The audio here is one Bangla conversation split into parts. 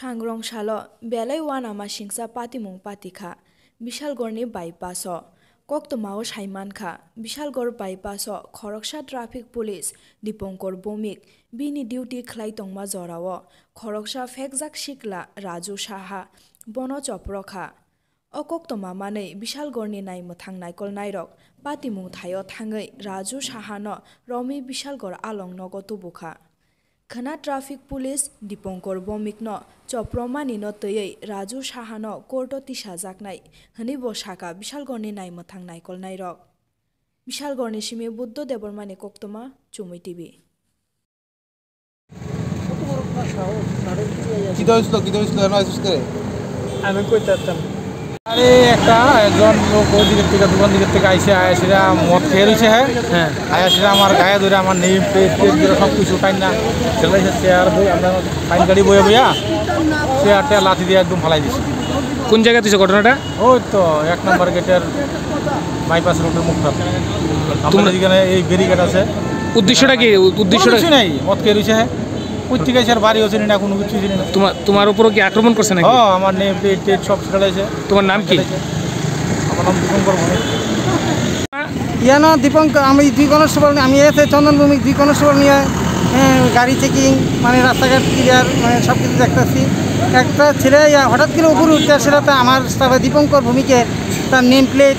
सांग्रं सालो बेलाई वानामा सिंसा पातिमुं पातिखा बिशालगढ़नि बाईपास कक्तमाओ साइमानखा बिशालगढ़ बाईपास खरकसा ट्राफिक पुलिस दीपंकर भौमिक बिनि डिउटी खलाई तंगमा जराओ खरकसा फेकजाक सिकला राजू साहा बन चप्रखा अकक्तमा मानै बिशालगढ़नि नायमोथां नायकल नायरक पातिमुं थायो थाङै राजू साहानो रमी बिशालगढ़ आलं नगो तुबुखा खना ट्राफिक पुलिस दीपंकर भौमिकनो चप्रमानिनो तयै राजू साहानो कोर्टो तिसाजाकनाय हनै बसाका बिशालगढ़नि नायमोथां नायकल नायरक बिशालगढ़नि सिमे बुद्ध देबरमानि कक्तमा चुमै टीवी আমি কইতাম আরে একজন লোক ওদিকে থেকে দোকান দিকে থেকে আইসে আয়াসিরা মদ খেয়ে রয়েছে হ্যাঁ আয়াসিরা আমার গায়ে ধরে আমার নেম প্লেট সব কিছু পাই না ফেলাইছে চেয়ার বই আমরা ফাইন গাড়ি বইয়া বইয়া চেয়ারটা লাথি দিয়ে একদম ফালাই দিছি। কোন জায়গায় দিছে ঘটনাটা? ওই তো 1 নম্বর গেটের বাইপাস রোডের মুখটা তোমাদের এখানে এই ব্যারিকেড আছে। উদ্দেশ্যটা কি? উদ্দেশ্যটা নাই মদ খেয়ে রয়েছে হ্যাঁ প্রত্যেকের বাড়ি হচ্ছে না কোনো কিছু না। তোমার উপরও কি আক্রমণ করছে নাকি? হ্যাঁ আমার নেম প্লেট সব ফেলাইছে। তোমার নাম কি? আমার নাম দীপঙ্কর ভৌমিক। ইয়ানো দীপঙ্কর আমি 2 কনস্টেবল আমি এসে চন্দন ভৌমিক 2 কনস্টেবল নিয়ে গাড়ি চেকিং মানে রাস্তাঘাট ক্লিয়ার মানে সব কিছু দেখতেছি। একটা ছেলে হঠাৎ করে উপরে উঠতে আসে তো আমার স্টাফে দীপঙ্কর ভৌমিকের তার নেম প্লেট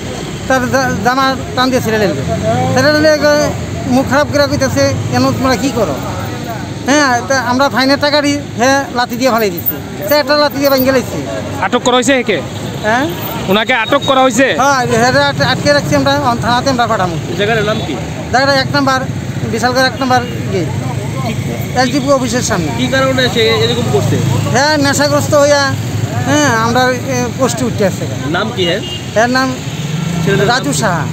তার জামা টান দিয়ে ছেড়ে দিল। ছেড়ে দিলে মুখ খারাপ করে কইতেছে কেন তোমরা কী করো? হ্যাঁ তা আমরা ফাইনের টাকা দিই হ্যাঁ লাথি দিয়ে ভালাই দিচ্ছি সে একটা লাথি দিয়ে ভেঙে গেছি। আটক করা হয়েছে একে? হ্যাঁ ওনাকে আটক করা হয়েছে? হ্যাঁ আটকে রাখছি আমরা থানাতে আমরা পাঠাবো। জায়গাটার নাম কি? জায়গাটা 1 নম্বর বিশালগড় 1 নম্বর গেট এসডিপি অফিসের সামনে। কি কারণে সে এরকম করছে? হ্যাঁ নেশাগ্রস্ত হইয়া হ্যাঁ আমরা পোস্টে উঠতে আসছে। নাম কি? এর নাম রাজু সাহা।